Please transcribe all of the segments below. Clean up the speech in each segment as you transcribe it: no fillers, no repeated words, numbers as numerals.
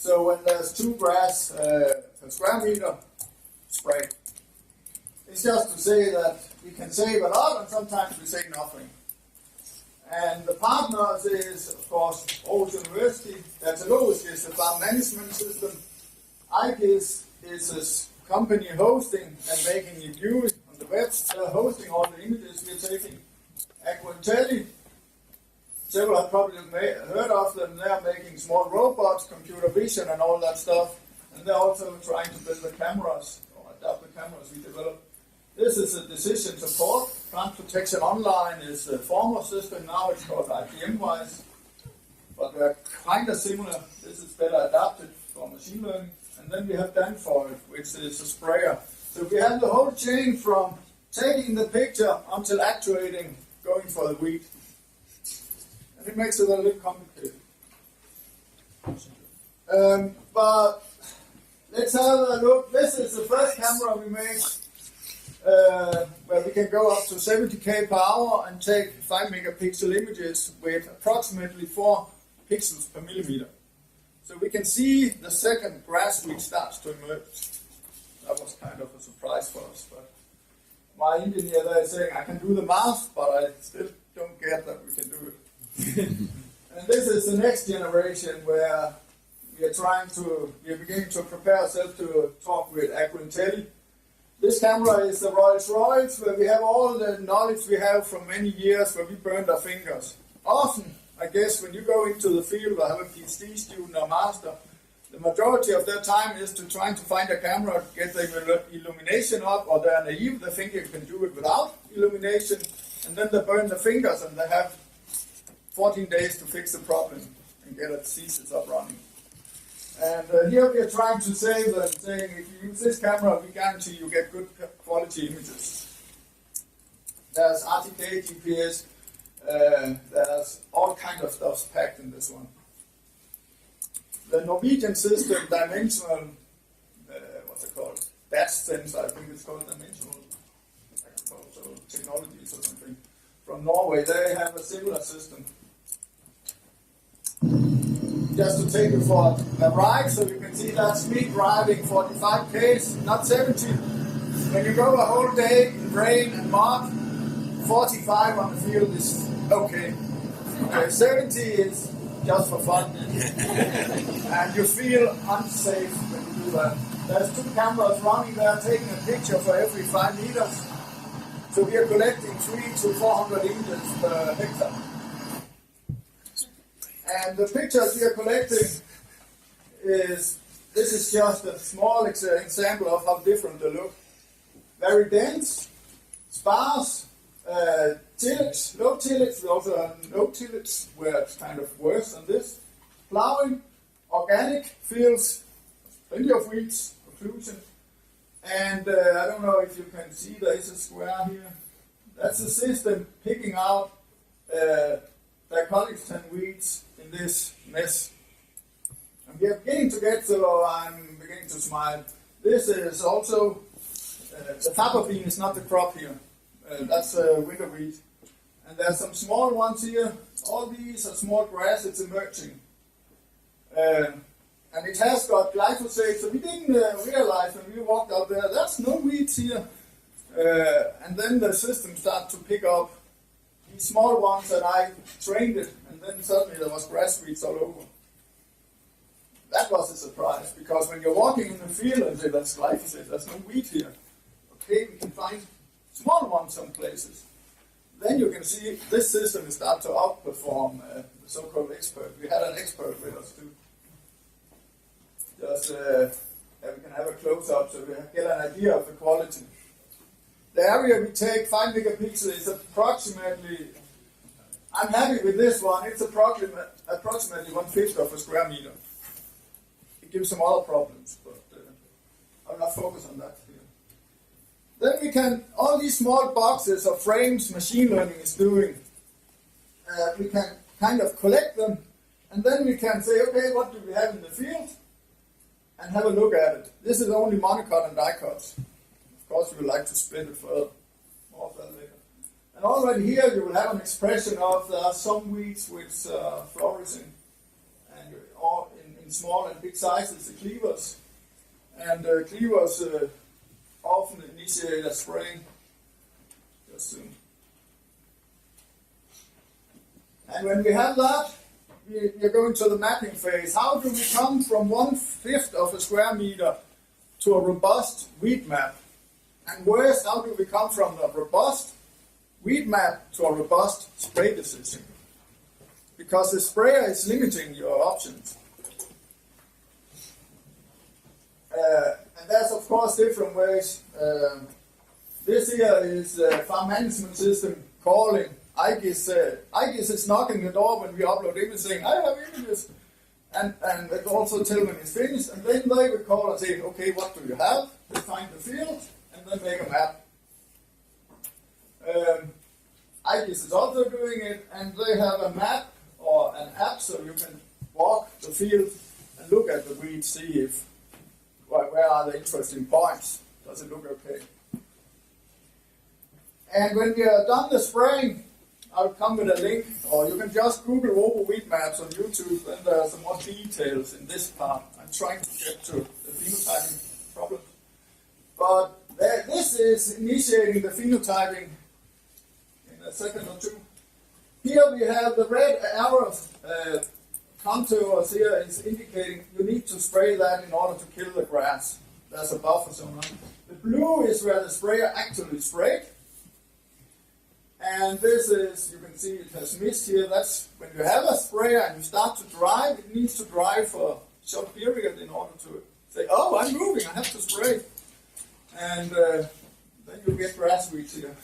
So when there's 2 grass per square meter, spray. It's just to say that we can save a lot and sometimes we save nothing. And the partners is, of course, Aarhus University. Ecology is the farm management system. IGIS is a company hosting and making it use on the web. They're hosting all the images we're taking. Ecology, several have probably heard of them. They're making small robots, computer vision and all that stuff. And they're also trying to build the cameras, or adapt the cameras we develop. This is a decision support. Plant Protection Online is a former system. Now it's called IBM-wise. But they're kind of similar. This is better adapted for machine learning. And then we have Danfoil, which is a sprayer. So we have the whole chain from taking the picture until actuating, going for the weed. And it makes it a little complicated. But let's have a look. This is the first camera we made. Where we can go up to 70k per hour and take 5 megapixel images with approximately 4 pixels per millimeter. So we can see the second grass weed starts to emerge. That was kind of a surprise for us. But my engineer there is saying, I can do the math, but I still don't get that we can do it. And this is the next generation where we are beginning to prepare ourselves to talk with Ecology. This camera is the Rolls-Royce, where we have all the knowledge we have from many years where we burned our fingers. Often, I guess, when you go into the field or have a PhD student or master, the majority of their time is to trying to find a camera, get the illumination up, or they're naive, they think you can do it without illumination, and then they burn the fingers and they have 14 days to fix the problem and get a thesis up running. And here we are trying to save them, saying if you use this camera, we guarantee you get good quality images. There's RTK, GPS, there's all kind of stuff packed in this one. The Norwegian system, dimensional, what's it called? Batch sensor, I think it's called dimensional technologies or something. From Norway, they have a similar system. Just to take you for a ride, so you can see that's me driving 45 k's, not 70. When you go a whole day in rain and mud, 45 on the field is okay. 70 is just for fun. And you feel unsafe when you do that. There's 2 cameras running there taking a picture for every 5 meters. So we are collecting 300 to 400 images per hectare. And the pictures we are collecting this is just a small example of how different they look. Very dense, sparse, tillage, low tillage, we also have no tillage where it's kind of worse than this. Plowing, organic fields, plenty of weeds, occlusion. And I don't know if you can see, there is a square here. That's the system picking out dicotyledon weeds in this mess. And we are beginning to get, so I'm beginning to smile. This is also, the faba bean is not the crop here. That's a winter wheat. And there's some small ones here. All these are small grass, it's emerging. And it has got glyphosate, so we didn't realize when we walked out there, there's no weeds here. And then the system started to pick up these small ones that I trained it, and then suddenly there was grass weeds all over. That was a surprise, because when you're walking in the field and say that's glyphosate, there's no wheat here. Okay, we can find small ones some places. Then you can see this system is start to outperform the so-called expert. We had an expert with us too. Just we can have a close-up so we get an idea of the quality. The area we take, 5 megapixels, is approximately, I'm happy with this one, it's approximately 1/5 of a square meter. It gives some other problems, but I'll not focus on that here. Then we can, all these small boxes or frames machine learning is doing, we can kind of collect them, and then we can say, okay, what do we have in the field? And have a look at it. This is only monocot and dicots. Of course, we would like to split it further. More of that later. And already here you will have an expression of there are some weeds which are flourishing, and or in in small and big sizes, the cleavers. And cleavers often initiate a spraying. Just soon. And when we have that, we're going to the mapping phase. How do we come from 1/5 of a square meter to a robust weed map? And worse, how do we come from a robust weed map to a robust spray decision? Because the sprayer is limiting your options. And there's of course different ways. This here is the farm management system calling. IGIS is knocking the door when we upload imaging. I have images. And it also tell when it's finished. And then they will call and say, okay, what do you have? They find the field and then make a map. IGIS is also doing it, and they have a map or an app so you can walk the field and look at the weeds, see if where are the interesting points. Does it look okay? And when you are done the spraying, I'll come with a link, or you can just Google RoboWeedMaps on YouTube, and there are some more details in this part. I'm trying to get to the phenotyping problem. But this is initiating the phenotyping in a second or two. Here we have the red arrows, contours here is indicating you need to spray that in order to kill the grass. There's a buffer zone. The blue is where the sprayer actually sprayed. And this is, you can see it has mist here. That's when you have a sprayer and you start to drive, it needs to drive for a short period in order to say, oh, I'm moving, I have to spray. And then you get grass weeds here.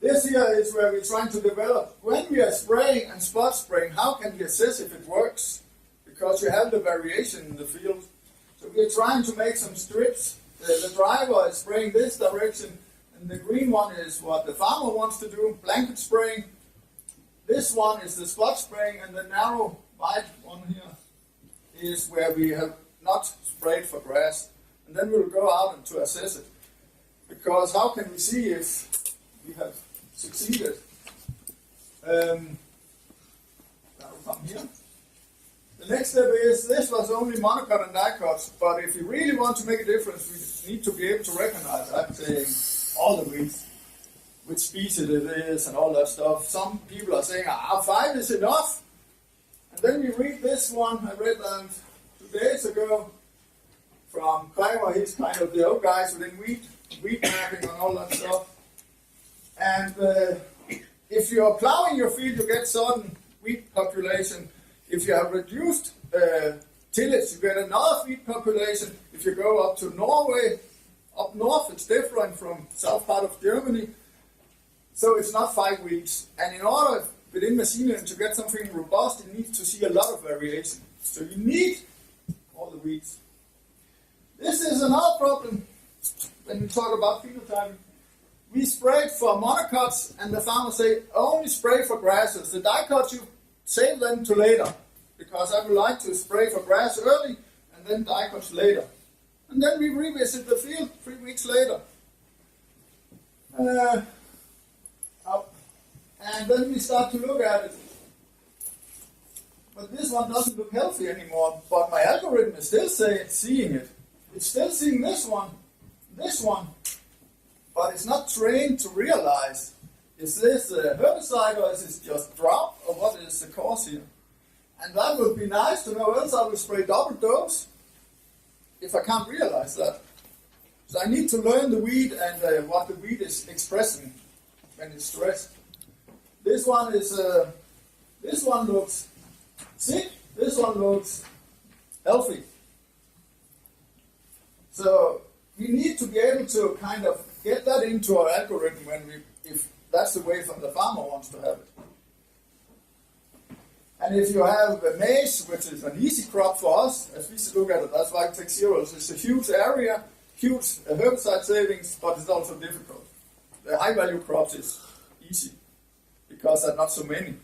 This here is where we're trying to develop. When we are spraying and spot spraying, how can we assess if it works? Because you have the variation in the field. So we're trying to make some strips. The driver is spraying this direction, and the green one is what the farmer wants to do, blanket spraying. This one is the spot spraying, and the narrow white one here is where we have not sprayed for grass. And then we'll go out and to assess it. Because how can we see if we have succeeded? That'll come here. The next step is, this was only monocot and dicots, but if you really want to make a difference, we need to be able to recognize that, saying all the weeds, which species it is and all that stuff. Some people are saying, 5 is enough. And then we read this one, I read that 2 days ago from Kramer. He's kind of the old guys within weed mapping and all that stuff. And if you're plowing your field, you get certain weed population. If you have reduced tillage, you get another weed population. If you go up to Norway, up north, it's different from south part of Germany. So it's not 5 weeds. And in order within machine learning to get something robust, you need to see a lot of variation. So you need all the weeds. This is another problem when we talk about phenotyping. We sprayed for monocots, and the farmers say, only spray for grasses. The dicots, you save them to later, because I would like to spray for grass early, and then dicots later. And then we revisit the field 3 weeks later. And then we start to look at it. But this one doesn't look healthy anymore, but my algorithm is still seeing it. It's still seeing this one, but it's not trained to realize, is this a herbicide or is this just drought, or what is the cause here? And that would be nice to know, else I will spray double dose if I can't realize that. So I need to learn the weed and what the weed is expressing when it's stressed. This one is, this one looks sick, this one looks healthy. So we need to be able to kind of get that into our algorithm if that's the way the farmer wants to have it. And if you have maize, which is an easy crop for us, as we look at it, that's why we take cereals. It's a huge area, huge herbicide savings, but it's also difficult. The high value crops is easy because there are not so many.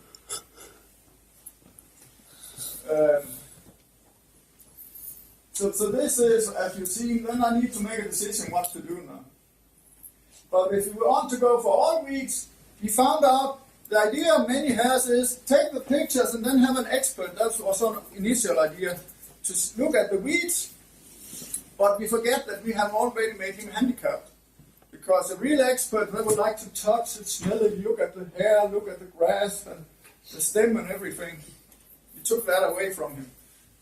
So this is, as you see, then I need to make a decision what to do now. But if we want to go for all weeds, we found out the idea many has is take the pictures and then have an expert. That was an initial idea to look at the weeds, but we forget that we have already made him handicapped. Because a real expert, they would like to touch it, smell it, look at the hair, look at the grass and the stem and everything. We took that away from him.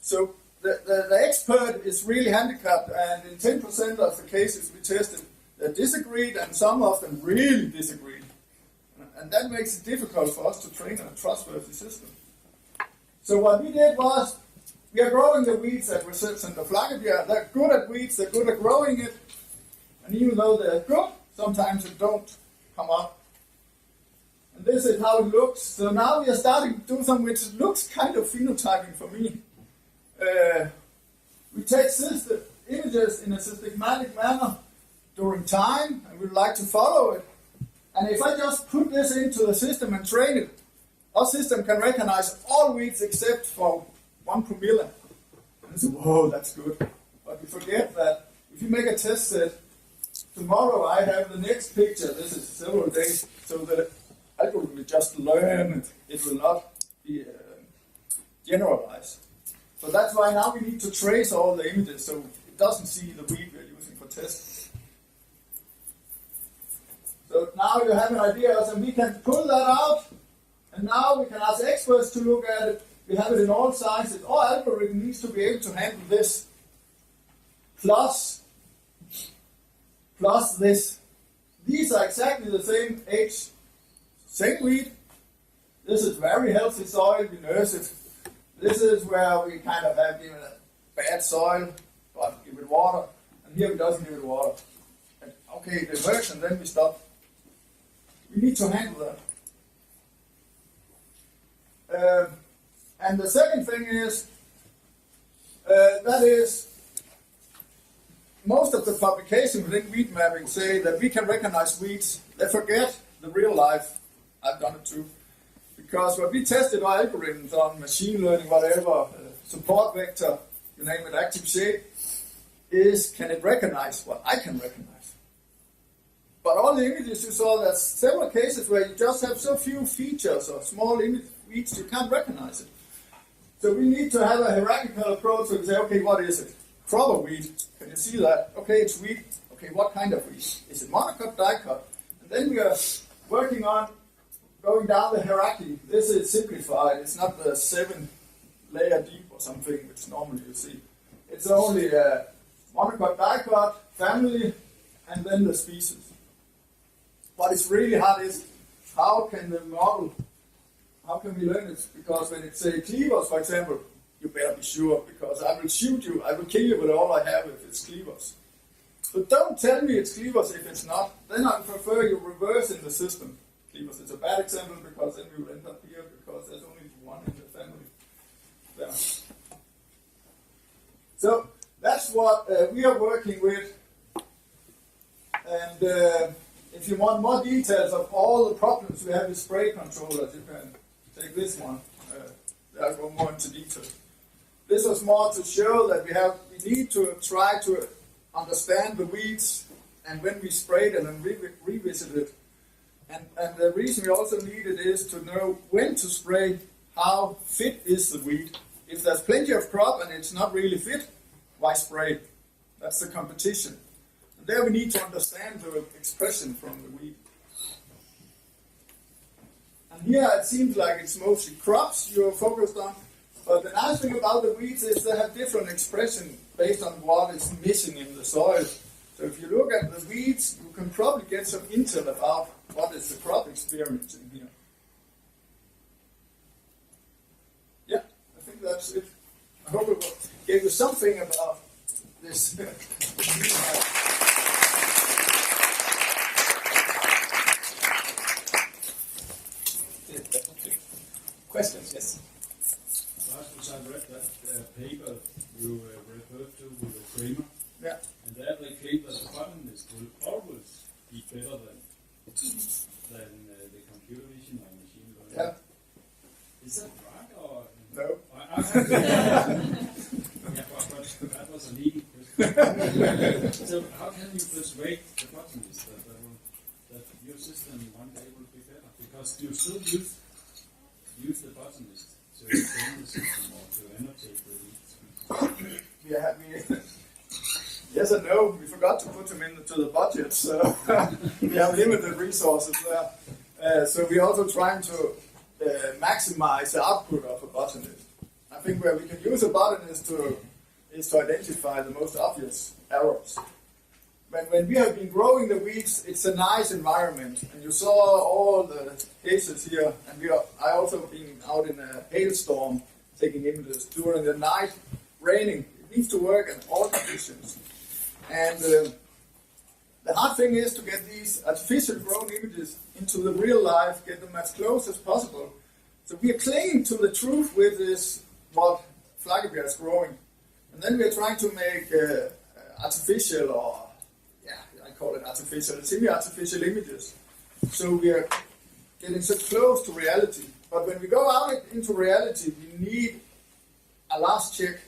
So the expert is really handicapped, and in 10% of the cases we tested, they disagreed, and some of them really disagreed. And that makes it difficult for us to train a trustworthy system. So what we did was, we are growing the weeds at Research Center Flakebjerg. They're good at weeds, they're good at growing it. And even though they're good, sometimes it don't come up. And this is how it looks. So now we are starting to do something which looks kind of phenotyping for me. We take images in a systematic manner during time, and we'd like to follow it. And if I just put this into the system and train it, our system can recognize all weeds except for 1 per million. And it's, whoa, that's good. But we forget that if you make a test set, tomorrow I have the next picture. This is several days, so the algorithm will just learn it. It will not be generalized. So that's why now we need to trace all the images so it doesn't see the weed we're using for testing. So now you have an idea, and we can pull that out, and now we can ask experts to look at it. We have it in all sizes. Our algorithm needs to be able to handle this, plus this. These are exactly the same age, same weed. This is very healthy soil, we nurse it. This is where we kind of have given it bad soil, but give it water. And here we doesn't give it water. And okay, it works, and then we stop. We need to handle that. And the second thing is, that is, most of the publications within weed mapping say that we can recognize weeds. They forget the real life. I've done it too. Because what we tested our algorithms on, machine learning, whatever, support vector, you name it, active shape, is can it recognize what I can recognize. But all the images you saw, there's several cases where you just have so few features or small weeds you can't recognize it. So we need to have a hierarchical approach where we say, okay, what is it? Crop weed. Can you see that? Okay, it's wheat. Okay, what kind of wheat? Is it monocot, dicot? And then we are working on going down the hierarchy. This is simplified. It's not the 7-layer deep or something, which normally you see. It's only monocot, dicot, family, and then the species. What is really hard is how can the model, how can we learn it? Because when it say cleavers, for example, you better be sure, because I will shoot you, I will kill you with all I have if it's cleavers. So don't tell me it's cleavers if it's not. Then I prefer you reverse in the system. Cleavers, it's a bad example because then we will end up here because there's only one in the family. There. So that's what we are working with. And if you want more details of all the problems we have with spray controllers, you can take this one. I'll go more into detail. This was more to show that we need to try to understand the weeds, and when we spray them and revisit it. And the reason we also need it is to know when to spray, how fit is the weed. If there's plenty of crop and it's not really fit, why spray? That's the competition. And there we need to understand the expression from the weed. And here it seems like it's mostly crops you're focused on. But the nice thing about the weeds is they have different expression based on what is missing in the soil. So if you look at the weeds, you can probably get some intel about what is the crop experiencing here. Yeah, I think that's it. I hope it gave you something about this. Questions, yes? Rasmus, I read that paper you referred to with the Kramer. Yeah. And they advocate that the botanist will always be better than the computer vision or machine learning. Yeah. Is that right or no? Yeah, but that was a leading question. So how can you persuade the botanist that your system one day will be better? because you still use the botanist to extend the system or to annotate the weeds. Yes and no. We forgot to put them into the budget, so we have limited resources there. So we're also trying to maximize the output of a botanist. I think where we can use a botanist is to identify the most obvious errors. When we have been growing the weeds, it's a nice environment, and you saw all the cases here. And I also been out in a hailstorm taking images during the night, raining. It needs to work in all conditions. And the hard thing is to get these artificial grown images into the real life, get them as close as possible. So we are clinging to the truth with this, what Flaggerbeer is growing. And then we are trying to make artificial, or I call it artificial, semi-artificial images. So we are getting so close to reality. But when we go out into reality, we need a last check.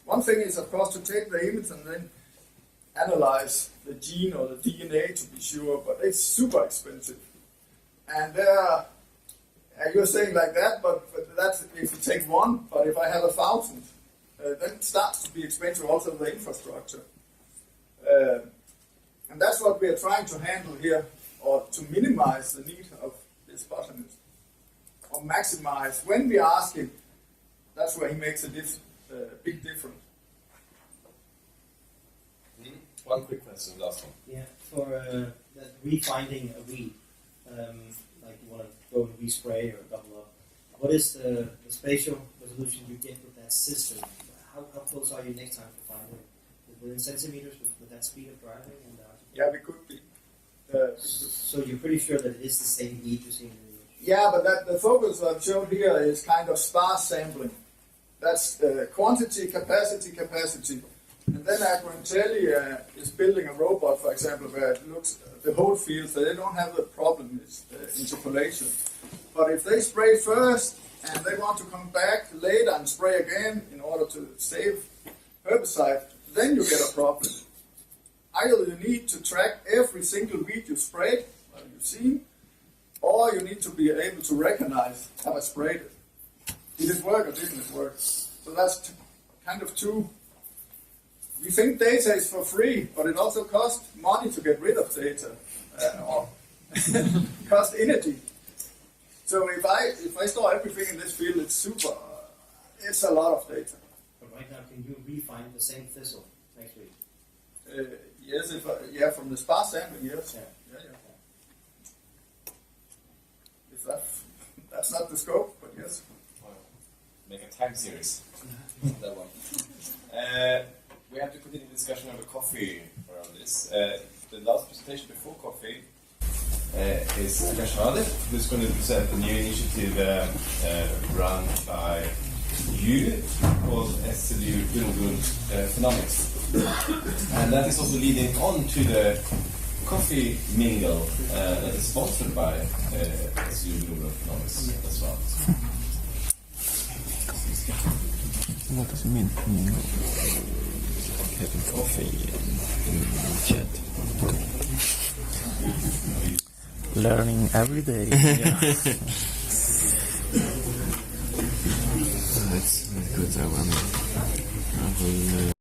One thing is, of course, to take the image and then analyze the gene or the DNA to be sure, but it's super expensive. And you're saying like that, but that's if you take one, but if I have 1,000, then it starts to be expensive, also the infrastructure. And that's what we are trying to handle here, or to minimize the need of this botanist, or maximize. When we ask him, that's where he makes a big difference. One quick question, last one. Yeah, for that refinding a weed, like you want to go and respray or double up, what is the spatial resolution you get with that system? How close are you next time to find it? Within centimeters with that speed of driving? And, yeah, we could be. So you're pretty sure that it is the same weed you're seeing in the image? Yeah, but the focus I've shown here is kind of sparse sampling. That's quantity, capacity. And then Ecology is building a robot, for example, where it looks at the whole field, so they don't have the problem with interpolation. But if they spray first and they want to come back later and spray again in order to save herbicide, then you get a problem. Either you need to track every single weed you sprayed, or you've seen, or you need to be able to recognize, have I sprayed it? Did it work or didn't it work? So that's kind of two. We think data is for free, but it also costs money to get rid of data, or cost energy. So if I store everything in this field, it's a lot of data. But right now, can you refine the same thistle next week? Yes, from the sparse sampling, yes. Yeah. If that's not the scope, but yes. Make a time series. That one. We have to continue the discussion over coffee around this. The last presentation before coffee is Ecology, who's going to present a new initiative run by you called SLU Lund Phenomics. And that is also leading on to the coffee mingle that is sponsored by SLU Lund Phenomics as well. What does it mean? Having coffee in chat. Learning every day. Yeah. That's good. I will